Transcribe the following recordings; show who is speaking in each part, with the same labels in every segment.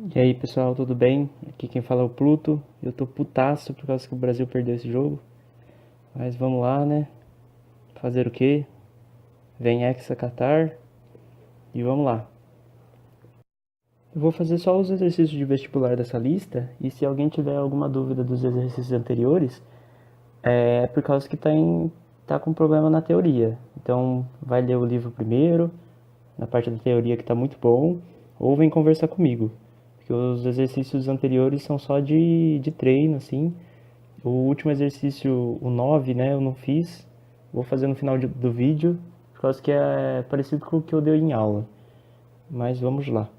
Speaker 1: E aí pessoal, tudo bem? Aqui quem fala é o Pluto. Eu tô putaço por causa que o Brasil perdeu esse jogo. Mas vamos lá, né? Fazer o quê? Vem Hexa Qatar e vamos lá. Eu vou fazer só os exercícios de vestibular dessa lista. E se alguém tiver alguma dúvida dos exercícios anteriores, é por causa que tá com problema na teoria. Então vai ler o livro primeiro, na parte da teoria que tá muito bom, ou vem conversar comigo. Porque os exercícios anteriores são só de treino, assim. O último exercício, o 9, né, eu não fiz. Vou fazer no final do vídeo, por causa que é parecido com o que eu dei em aula. Mas vamos lá.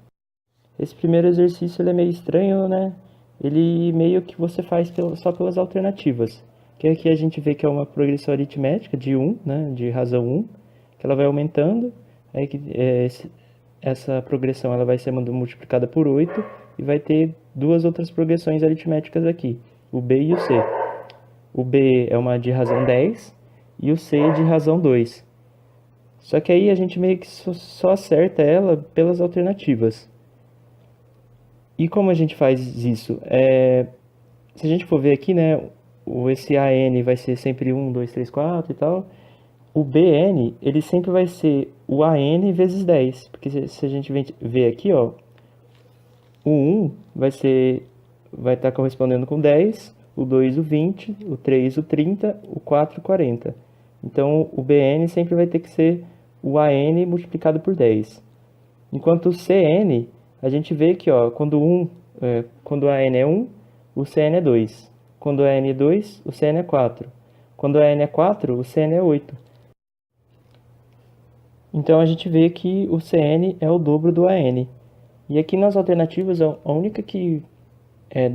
Speaker 1: Esse primeiro exercício ele é meio estranho, né? Ele meio que você faz só pelas alternativas. Que aqui a gente vê que é uma progressão aritmética de 1, né, de razão 1, que ela vai aumentando. Aí essa progressão ela vai ser multiplicada por 8 e vai ter duas outras progressões aritméticas aqui, o B e o C. O B é uma de razão 10 e o C é de razão 2. Só que aí a gente meio que só acerta ela pelas alternativas. E como a gente faz isso? Se a gente for ver aqui, né, esse AN vai ser sempre 1, 2, 3, 4 e tal. O BN, ele sempre vai ser o AN vezes 10. Porque se a gente ver aqui, ó, o 1 vai estar correspondendo com 10, o 2 o 20, o 3 o 30, o 4 o 40. Então o BN sempre vai ter que ser o AN multiplicado por 10. Enquanto o CN, a gente vê que ó, quando a AN é 1, o CN é 2. Quando a AN é 2, o CN é 4. Quando a AN é 4, o CN é 8. Então a gente vê que o CN é o dobro do AN. E aqui nas alternativas, a única que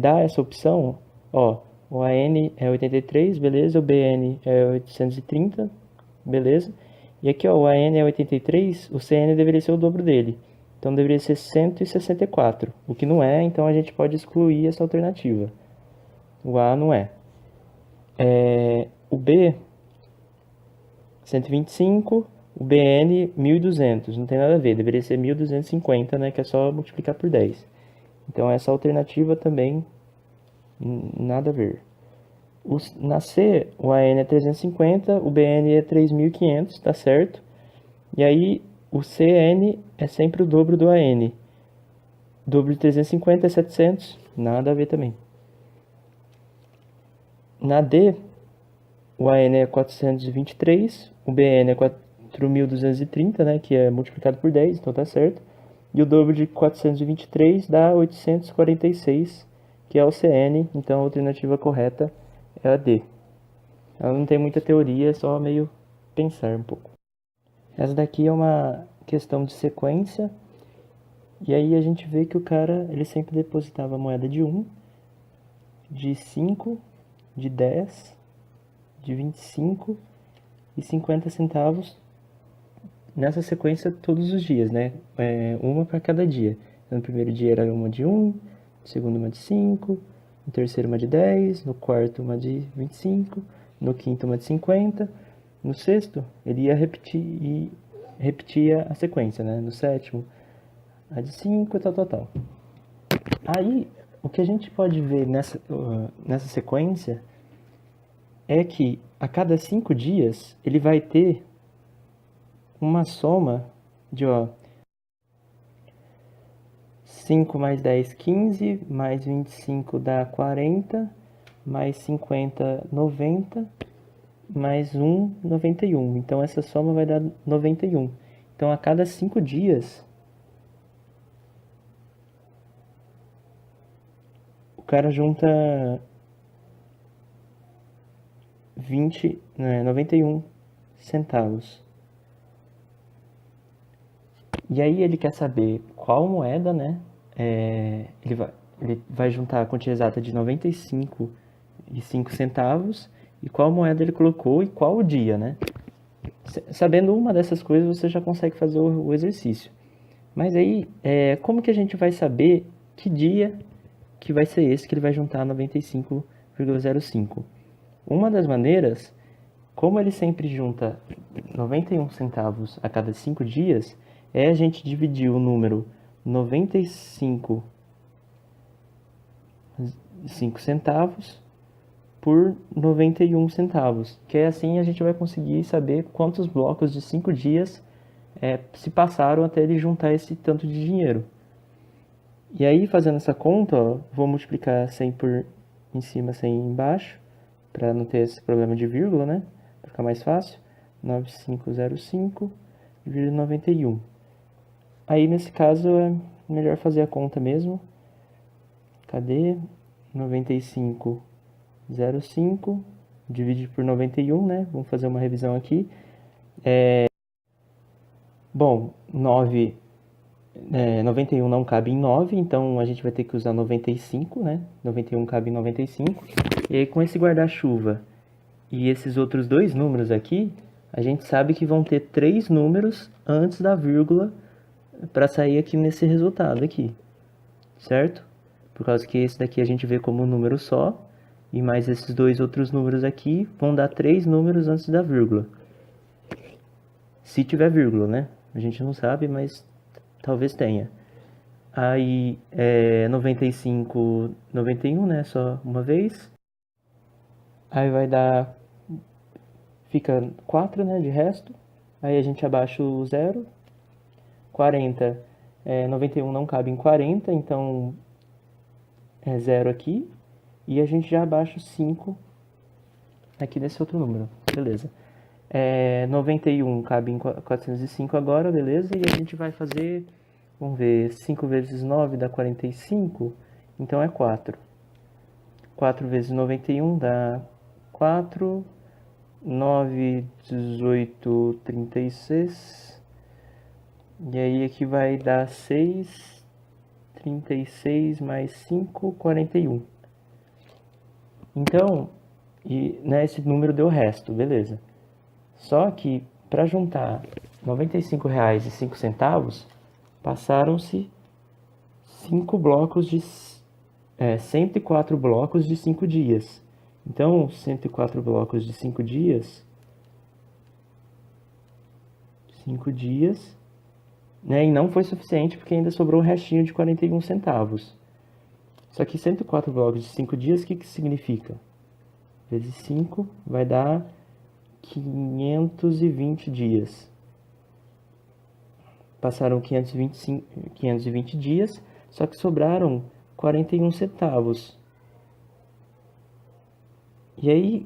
Speaker 1: dá essa opção, ó, o AN é 83, beleza, o BN é 830, beleza. E aqui, ó, o AN é 83, o CN deveria ser o dobro dele. Então deveria ser 164, o que não é, então a gente pode excluir essa alternativa. O A não é. O B, 125, o BN, 1200, não tem nada a ver, deveria ser 1250, né, que é só multiplicar por 10. Então essa alternativa também nada a ver. Na C, o AN é 350, o BN é 3500, tá certo? E aí, o CN é sempre o dobro do AN. O dobro de 350 é 700, nada a ver também. Na D, o AN é 423, o BN é 4230, né, que é multiplicado por 10, então tá certo. E o dobro de 423 dá 846, que é o CN, então a alternativa correta é a D. Ela não tem muita teoria, é só meio pensar um pouco. Essa daqui é uma questão de sequência. E aí a gente vê que o cara, ele sempre depositava a moeda de 1, de 5, de 10, de 25 e 50 centavos nessa sequência todos os dias, né? Uma para cada dia. No primeiro dia era uma de 1, no segundo uma de 5, no terceiro uma de 10, no quarto uma de 25, no quinto uma de 50, no sexto ele ia repetir e repetia a sequência, né? No sétimo a de 5, tal, tal, tal. Aí, o que a gente pode ver nessa sequência é que a cada 5 dias ele vai ter uma soma de 5 mais 10, 15, mais 25 dá 40, mais 50, 90, mais 1, 91. Então essa soma vai dar 91. Então a cada 5 dias o cara junta 91 centavos. E aí ele quer saber qual moeda, né? Ele vai juntar a quantia exata de 95,05 centavos e qual moeda ele colocou e qual o dia, né? Sabendo uma dessas coisas, você já consegue fazer o exercício. Mas aí, como que a gente vai saber que dia que vai ser esse que ele vai juntar 95,05? Uma das maneiras, como ele sempre junta 91 centavos a cada 5 dias, é a gente dividir o número 95 5 centavos por 91 centavos, que é assim a gente vai conseguir saber quantos blocos de 5 dias se passaram até ele juntar esse tanto de dinheiro. E aí, fazendo essa conta, ó, vou multiplicar 100 por em cima, 100 embaixo, para não ter esse problema de vírgula, né? Para ficar mais fácil. 9505,91. Aí, nesse caso, é melhor fazer a conta mesmo. Cadê? 9505 divide por 91, né? Vamos fazer uma revisão aqui. Bom, 91 não cabe em 9, então a gente vai ter que usar 95, né? 91 cabe em 95. E aí, com esse guarda-chuva e esses outros dois números aqui, a gente sabe que vão ter 3 números antes da vírgula para sair aqui nesse resultado aqui, certo? Por causa que esse daqui a gente vê como um número só, e mais esses dois outros números aqui vão dar 3 números antes da vírgula. Se tiver vírgula, né? A gente não sabe, mas talvez tenha. Aí, 95, 91, né? Só uma vez. Aí vai dar... Fica 4, né? De resto. Aí a gente abaixa o 0. 40, 91 não cabe em 40, então é 0 aqui. E a gente já abaixa o 5 aqui nesse outro número. Beleza. 91 cabe em 405 agora, beleza? E a gente vai fazer, vamos ver, 5 vezes 9 dá 45, então é 4. 4 vezes 91 dá 4, 9, 18, 36. E aí aqui vai dar 6, 36 mais 5, 41. Então, né, esse número deu o resto, beleza. Só que, para juntar R$ 95,05, passaram-se 5 blocos de 104 blocos de 5 dias. Então, 104 blocos de 5 dias, 5 dias, né, e não foi suficiente porque ainda sobrou um restinho de 41 centavos. Só que 104 blocos de 5 dias, o que significa? Vezes 5 vai dar 520 dias. Passaram 520 dias, só que sobraram 41 centavos. E aí,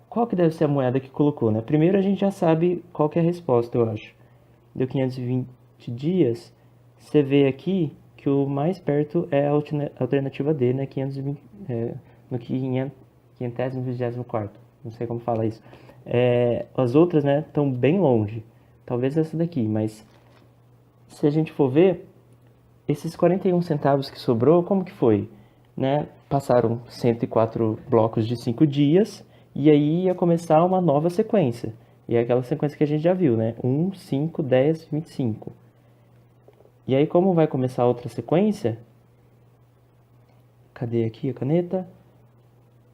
Speaker 1: qual que deve ser a moeda que colocou, né? Primeiro a gente já sabe qual que é a resposta, eu acho. Deu 520 dias. Você vê aqui que o mais perto é a alternativa D, né? 520, no 524. Não sei como fala isso. As outras, né, estão bem longe. Talvez essa daqui, mas se a gente for ver, esses 41 centavos que sobrou, como que foi? Né? Passaram 104 blocos de 5 dias e aí ia começar uma nova sequência. E é aquela sequência que a gente já viu, né? 1, 5, 10, 25. E aí, como vai começar outra sequência? Cadê aqui a caneta?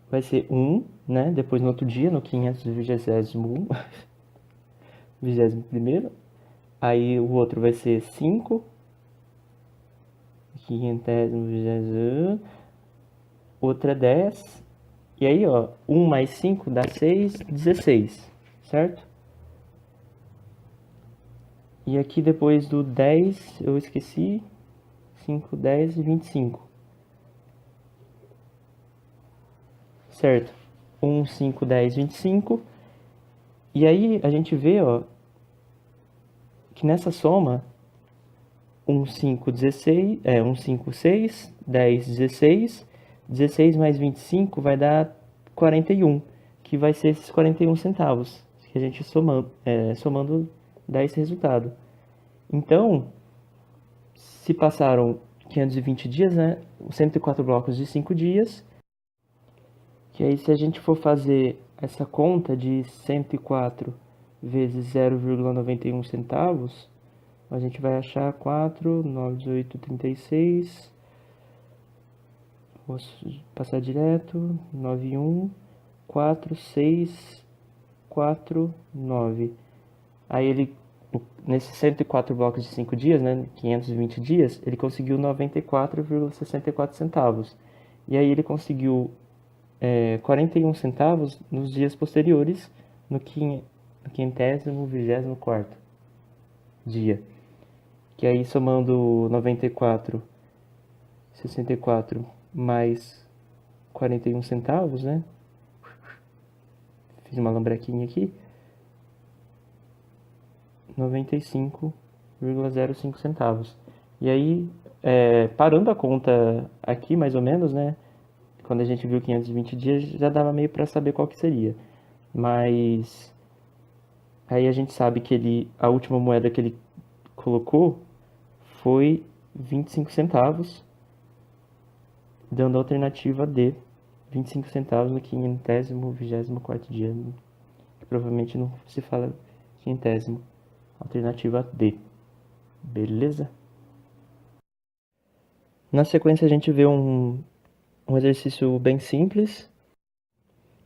Speaker 1: Vai ser 1, né? Depois no outro dia, no 521. 21º. Aí o outro vai ser 5. 520. Outra 10. E aí, ó, 1 mais 5 dá 6, 16. Certo? E aqui depois do 10, eu esqueci. 5, 10 e 25. Certo? 1, 5, 10, 25. E aí a gente vê, ó, que nessa soma 1, 5, 16, 1, 5, 6, 10, 16, 16 mais 25 vai dar 41, que vai ser esses 41 centavos, que a gente somando dá esse resultado. Então, se passaram 520 dias, né, 104 blocos de 5 dias, que aí se a gente for fazer essa conta de 104 vezes 0,91 centavos, a gente vai achar 4, 9, 18, 36. Vou passar direto. 9, 1, 4, 6, 4, 9. Aí ele, nesses 104 blocos de 5 dias, né, 520 dias, ele conseguiu 94,64 centavos. E aí ele conseguiu 41 centavos nos dias posteriores, no quinquagésimo, 24º dia. Que aí somando 94, 64 mais 41 centavos, né? Fiz uma lambrequinha aqui. 95,05 centavos. E aí, parando a conta aqui, mais ou menos, né? Quando a gente viu 520 dias, já dava meio para saber qual que seria. Mas aí a gente sabe que a última moeda que ele colocou foi 25 centavos, dando a alternativa D, 25 centavos no 524º dia, que provavelmente não se fala quintésimo. Alternativa D. Beleza? Na sequência a gente vê um exercício bem simples,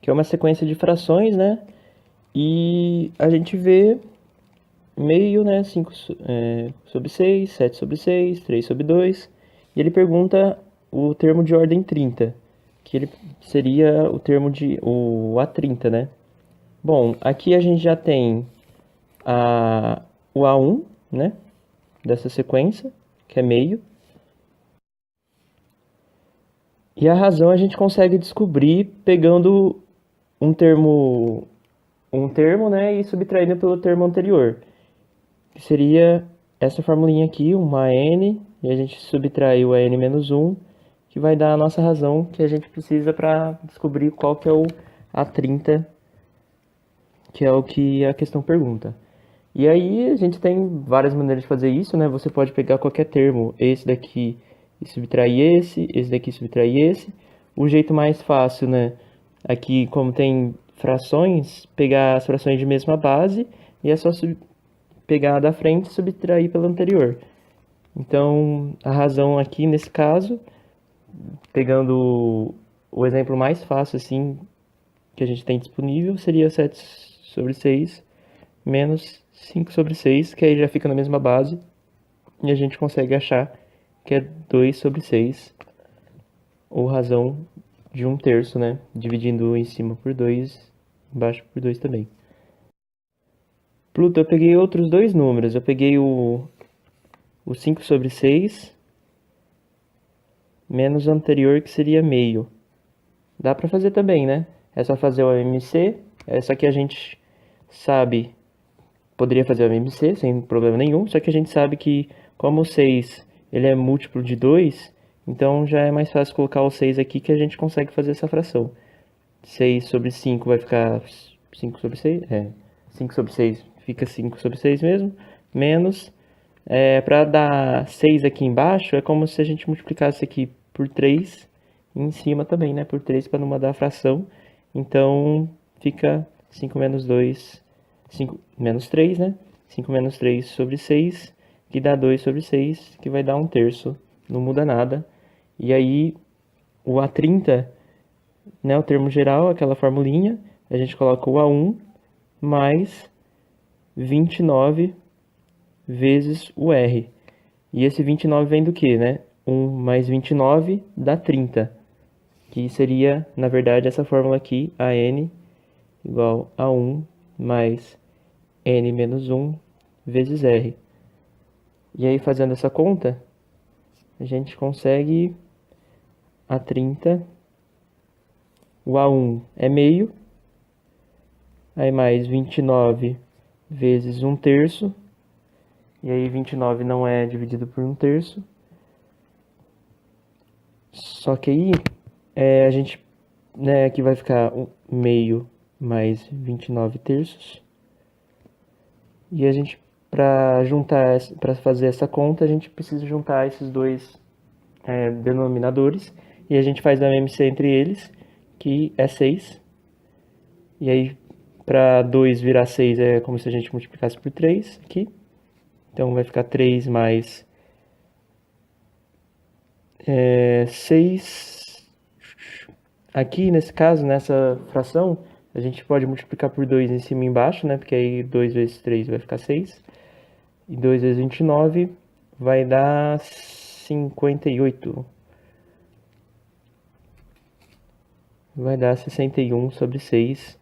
Speaker 1: que é uma sequência de frações, né? E a gente vê meio, né? 5 sobre 6, 7 sobre 6, 3 sobre 2. E ele pergunta o termo de ordem 30, que ele seria o termo o A30, né? Bom, aqui a gente já tem o A1, né? Dessa sequência, que é meio. E a razão a gente consegue descobrir pegando um termo, né, e subtraindo pelo termo anterior, que seria essa formulinha aqui, uma n, e a gente subtrai o n menos 1, que vai dar a nossa razão que a gente precisa para descobrir qual que é o A30, que é o que a questão pergunta. E aí a gente tem várias maneiras de fazer isso, né? Você pode pegar qualquer termo, esse daqui e subtrair esse daqui e subtrair esse. O jeito mais fácil, né? Aqui, como tem frações, pegar as frações de mesma base e é só pegar a da frente e subtrair pela anterior. Então, a razão aqui, nesse caso, pegando o exemplo mais fácil, assim, que a gente tem disponível, seria 7 sobre 6 menos 5 sobre 6, que aí já fica na mesma base, e a gente consegue achar que é 2 sobre 6, ou razão de 1/3, né? Dividindo em cima por 2, embaixo por 2 também. Pluto, eu peguei outros dois números. Eu peguei o 5 sobre 6 menos o anterior, que seria meio. Dá para fazer também, né? É só fazer o MC. Essa aqui a gente sabe, poderia fazer o MC sem problema nenhum, só que a gente sabe que como o 6 ele é múltiplo de 2, então já é mais fácil colocar o 6 aqui que a gente consegue fazer essa fração. 6 sobre 5 vai ficar 5 sobre 6, 5 sobre 6 fica 5 sobre 6 mesmo, menos, para dar 6 aqui embaixo, é como se a gente multiplicasse aqui por 3, e em cima também, né, por 3 para não mudar a fração, então fica 5 menos 2, 5 menos 3, né, 5 menos 3 sobre 6, que dá 2 sobre 6, que vai dar 1/3, não muda nada, e aí o A30, né, o termo geral, aquela formulinha, a gente coloca o A1 mais 29 vezes o R. E esse 29 vem do que, né? 1 mais 29 dá 30, que seria, na verdade, essa fórmula aqui, AN igual a 1 mais N menos 1 vezes R. E aí, fazendo essa conta, a gente consegue a 30, o A1 é meio, aí mais 29 vezes 1/3, e aí 29 não é dividido por 1/3. Só que aí a gente, né, aqui vai ficar meio mais 29/3. E a gente, para fazer essa conta, a gente precisa juntar esses dois denominadores. E a gente faz a MC entre eles, que é 6. E aí, para 2 virar 6, é como se a gente multiplicasse por 3 aqui. Então, vai ficar 3 mais 6. Aqui, nesse caso, nessa fração, a gente pode multiplicar por 2 em cima e embaixo, né? Porque aí 2 vezes 3 vai ficar 6. E 2 vezes 29 vai dar 58. vai dar 61 sobre 6.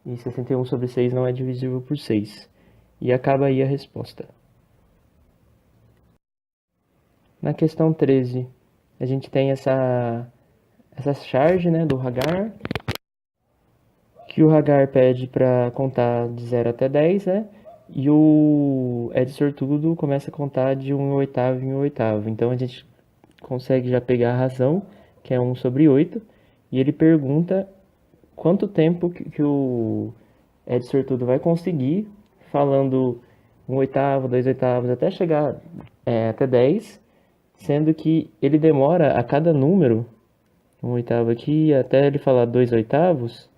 Speaker 1: E 61 sobre 6 não é divisível por 6. E acaba aí a resposta. Na questão 13, a gente tem essa charge, né, do Hagar, que o Hagar pede para contar de 0 até 10, né? E o Ed Sortudo começa a contar de 1 em oitavo em 1 oitavo. Então a gente consegue já pegar a razão, que é 1 sobre 8, e ele pergunta quanto tempo que o Ed Sortudo vai conseguir, falando 1 oitavo, 2 oitavos, até chegar até 10, sendo que ele demora a cada número, 1 oitavo aqui, até ele falar 2 oitavos,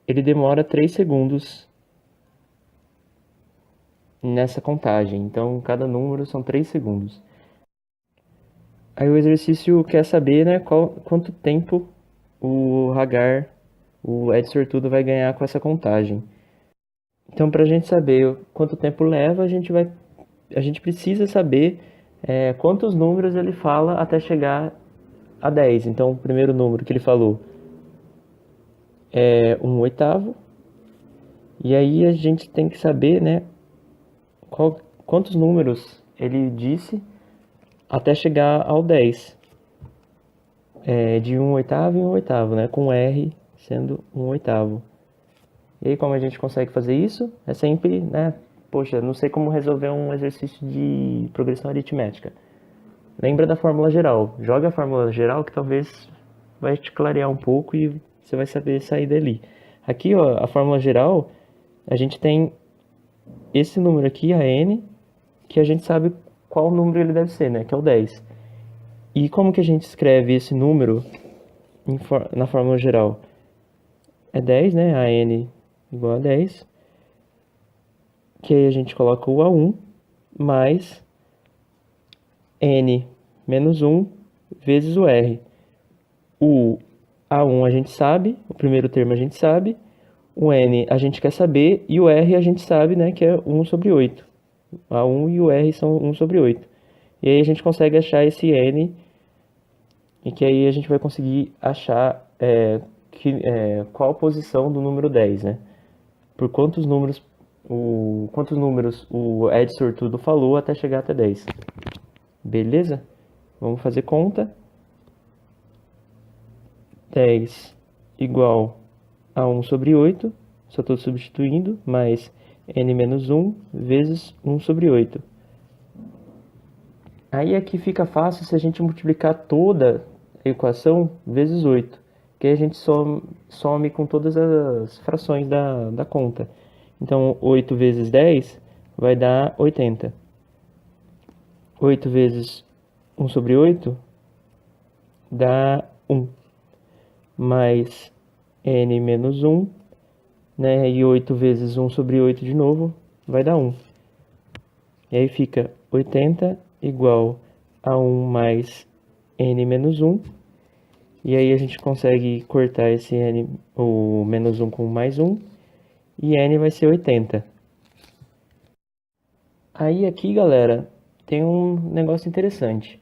Speaker 1: ele demora 3 segundos nessa contagem. Então, cada número são 3 segundos. Aí o exercício quer saber, né, quanto tempo o Hagar, o Ed Sortudo, vai ganhar com essa contagem. Então, para a gente saber quanto tempo leva, a gente precisa saber quantos números ele fala até chegar a 10. Então, o primeiro número que ele falou é 1 oitavo. E aí a gente tem que saber, né, quantos números ele disse até chegar ao 10. De 1 oitavo em 1 oitavo, né, com R sendo 1 oitavo. E aí, como a gente consegue fazer isso? É sempre, né, poxa, não sei como resolver um exercício de progressão aritmética. Lembra da fórmula geral. Joga a fórmula geral que talvez vai te clarear um pouco e você vai saber sair dali. Aqui, ó, a fórmula geral, a gente tem esse número aqui, a n, que a gente sabe qual número ele deve ser, né, que é o 10. E como que a gente escreve esse número na fórmula geral? É 10, né, a n igual a 10, que aí a gente coloca o A1 mais n menos 1 vezes o R. O A1 a gente sabe, o primeiro termo a gente sabe, o n a gente quer saber e o R a gente sabe, né, que é 1 sobre 8. A1 e o R são 1 sobre 8. E aí a gente consegue achar esse n, e que aí a gente vai conseguir achar qual a posição do número 10, né? Por quantos números o Ed Sortudo falou até chegar até 10. Beleza? Vamos fazer conta. 10 igual a 1 sobre 8, só estou substituindo, mais n menos 1 vezes 1 sobre 8. Aí aqui fica fácil se a gente multiplicar toda a equação vezes 8, que aí a gente some com todas as frações da conta. Então, 8 vezes 10 vai dar 80. 8 vezes 1 sobre 8 dá 1. Mais n menos 1, né? E 8 vezes 1 sobre 8 de novo vai dar 1. E aí fica 80 igual a 1 mais n menos 1. E aí a gente consegue cortar esse n, o menos 1 com mais 1. E n vai ser 80. Aí aqui, galera, tem um negócio interessante.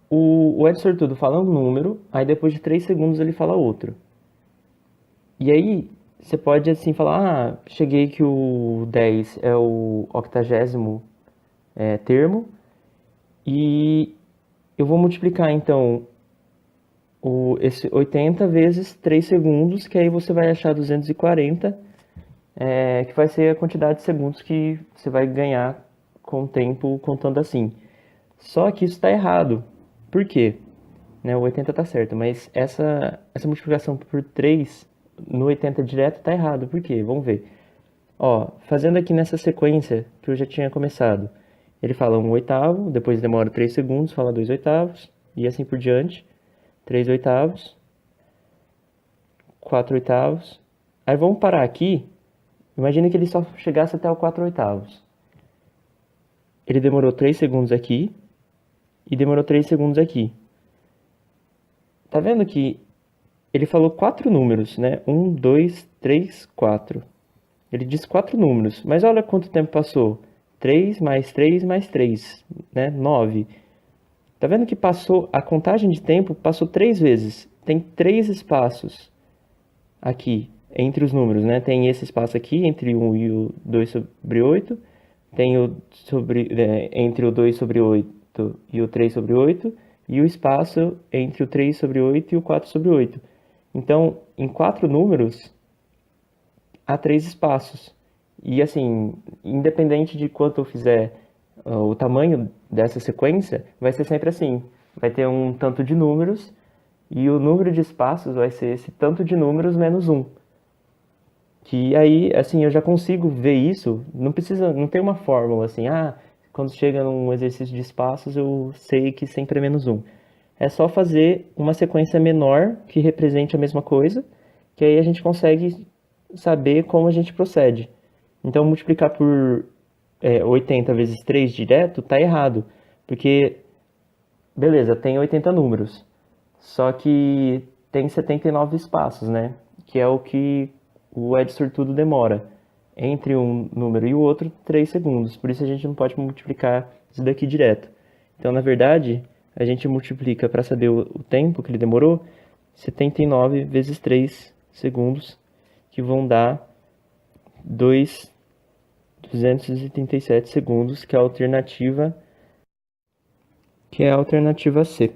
Speaker 1: O Ed Sortudo fala um número, aí depois de 3 segundos ele fala outro. E aí, você pode assim falar, cheguei que o 10 é o 80º termo, e eu vou multiplicar então esse 80 vezes 3 segundos, que aí você vai achar 240, que vai ser a quantidade de segundos que você vai ganhar com o tempo contando assim. Só que isso está errado. Por quê? O 80 está certo, mas essa multiplicação por 3 no 80 direto está errado. Por quê? Vamos ver. Ó, fazendo aqui nessa sequência que eu já tinha começado. Ele fala 1 oitavo, depois demora 3 segundos, fala 2 oitavos, e assim por diante. 3 oitavos, 4 oitavos. Aí vamos parar aqui. Imagina que ele só chegasse até o 4 oitavos. Ele demorou 3 segundos aqui e demorou 3 segundos aqui. Tá vendo que ele falou 4 números, né? 1, 2, 3, 4. Ele disse 4 números, mas olha quanto tempo passou. 3 mais 3 mais 3, né? 9. Tá vendo que passou, a contagem de tempo passou 3 vezes. tem 3 espaços aqui entre os números, né? Tem esse espaço aqui entre o 1 e o 2 sobre 8, tem entre o 2 sobre 8 e o 3 sobre 8, e o espaço entre o 3 sobre 8 e o 4 sobre 8. Então, em 4 números, há 3 espaços. E assim, independente de quanto eu fizer o tamanho dessa sequência, vai ser sempre assim. Vai ter um tanto de números, e o número de espaços vai ser esse tanto de números menos 1. Que aí, assim, eu já consigo ver isso, não tem uma fórmula assim, quando chega num exercício de espaços eu sei que sempre é menos 1. É só fazer uma sequência menor que represente a mesma coisa, que aí a gente consegue saber como a gente procede. Então, multiplicar por 80 vezes 3 direto tá errado, porque, beleza, tem 80 números, só que tem 79 espaços, né? Que é o que o Ed Sortudo demora entre um número e o outro 3 segundos. Por isso a gente não pode multiplicar isso daqui direto. Então, na verdade, a gente multiplica para saber o tempo que ele demorou, 79 vezes 3 segundos, que vão dar 237 segundos, que é a alternativa C.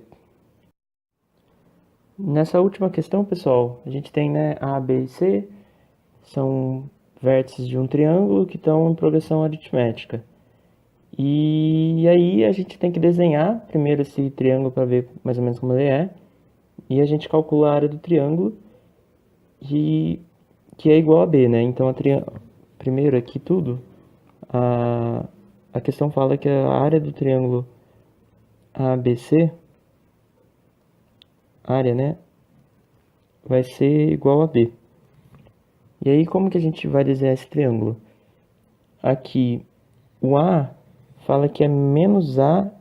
Speaker 1: Nessa última questão, pessoal, a gente tem, né, A, B e C, são vértices de um triângulo que estão em progressão aritmética. E aí a gente tem que desenhar primeiro esse triângulo para ver mais ou menos como ele é, e a gente calcula a área do triângulo, que é igual a B, né? Então, primeiro aqui tudo, a questão fala que a área do triângulo ABC, área, né, vai ser igual a B. E aí, como que a gente vai desenhar esse triângulo? Aqui, o A fala que é menos A,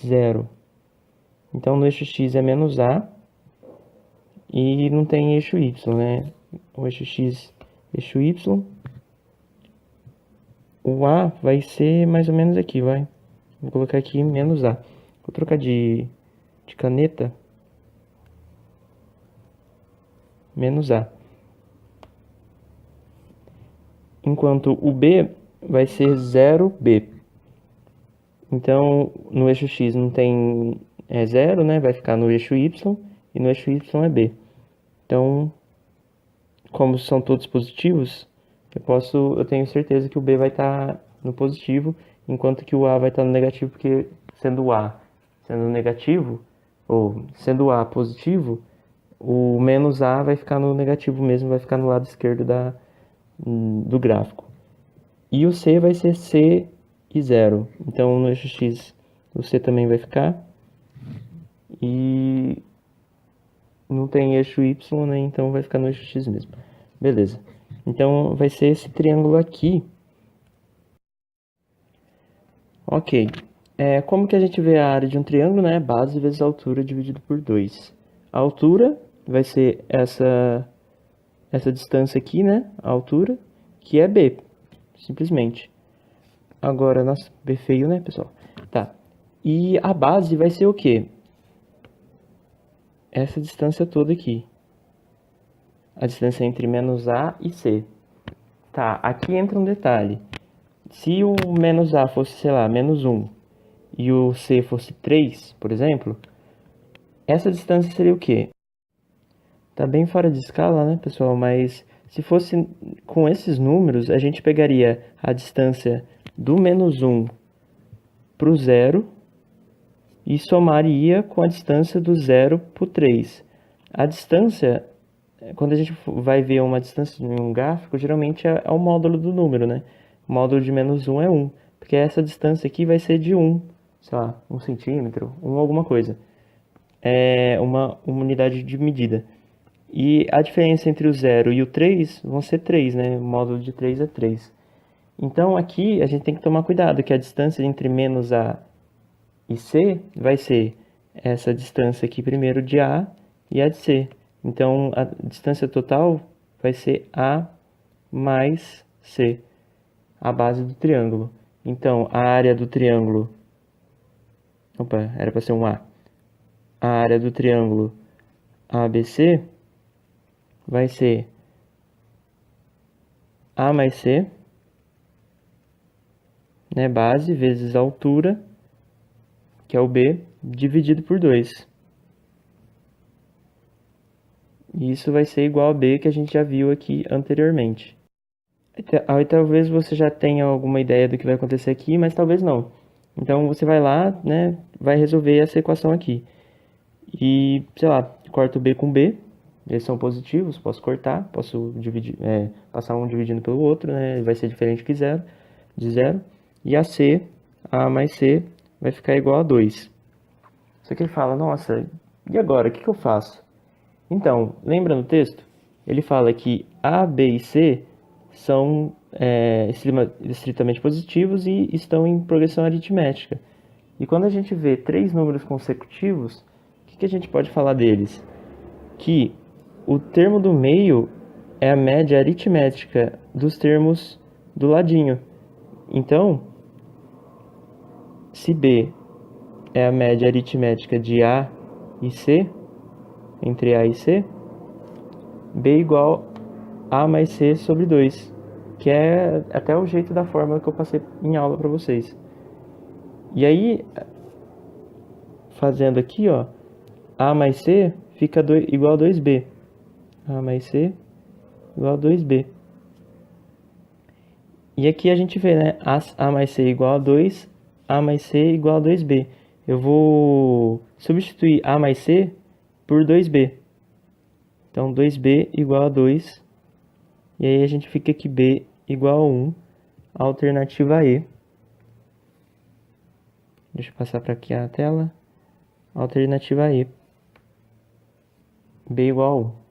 Speaker 1: 0. Então, no eixo X é menos A e não tem eixo Y, né? O eixo X, eixo Y. O A vai ser mais ou menos aqui, vai. Vou colocar aqui menos A. Vou trocar de caneta. Menos A. Enquanto o B vai ser 0B. Então, no eixo X não tem 0, né? Vai ficar no eixo Y, e no eixo Y é B. Então, como são todos positivos, eu tenho certeza que o B vai estar no positivo, enquanto que o A vai estar no negativo, porque sendo o A sendo negativo, ou sendo o A positivo, o menos A vai ficar no negativo mesmo, vai ficar no lado esquerdo do gráfico. E o C vai ser C e 0. Então, no eixo X, o C também vai ficar. E não tem eixo Y, né? Então, vai ficar no eixo X mesmo. Beleza. Então, vai ser esse triângulo aqui. Ok. Como que a gente vê a área de um triângulo, né? Base vezes a altura dividido por 2. A altura vai ser essa distância aqui, né? A altura, que é B, simplesmente. Agora, nossa, B feio, né, pessoal? Tá. E a base vai ser o quê? Essa distância toda aqui. A distância entre menos A e C. Tá, aqui entra um detalhe. Se o menos A fosse, sei lá, menos 1 e o C fosse 3, por exemplo, essa distância seria o quê? Tá bem fora de escala, né, pessoal? Mas se fosse com esses números, a gente pegaria a distância do menos 1 para o 0 e somaria com a distância do 0 para o 3. A distância, quando a gente vai ver uma distância em um gráfico, geralmente é o módulo do número, né? O módulo de menos 1 é 1, porque essa distância aqui vai ser de 1, sei lá, 1 centímetro, 1 alguma coisa. É uma unidade de medida. E a diferença entre o 0 e o 3 vão ser 3, né? O módulo de 3 é 3. Então, aqui a gente tem que tomar cuidado, que a distância entre menos A e C vai ser essa distância aqui primeiro de A e a de C. Então, a distância total vai ser A mais C, a base do triângulo. Então, a área do triângulo... Opa, era para ser um A. A área do triângulo ABC vai ser A mais C, né, base, vezes a altura, que é o B, dividido por 2. E isso vai ser igual a B que a gente já viu aqui anteriormente. Aí talvez você já tenha alguma ideia do que vai acontecer aqui, mas talvez não. Então você vai lá, né, vai resolver essa equação aqui. E, sei lá, corto B com B, eles são positivos, posso cortar, posso dividir, passar um dividindo pelo outro, né, vai ser diferente que zero, de zero. E a C, A mais C, vai ficar igual a 2. Só que ele fala, nossa, e agora, o que eu faço? Então, lembra no texto? Ele fala que A, B e C são estritamente positivos e estão em progressão aritmética. E quando a gente vê três números consecutivos, o que a gente pode falar deles? Que o termo do meio é a média aritmética dos termos do ladinho. Então, se B é a média aritmética de A e C, entre A e C, B igual A mais C sobre 2, que é até o jeito da fórmula que eu passei em aula para vocês. E aí, fazendo aqui, ó, A mais C fica igual a 2B. A mais C igual a 2B. E aqui a gente vê, né, A mais C igual a 2, A mais C igual a 2B. Eu vou substituir A mais C por 2B. Então, 2B igual a 2. E aí a gente fica aqui B igual a 1. Alternativa E. Deixa eu passar para aqui a tela. Alternativa E. B igual a 1.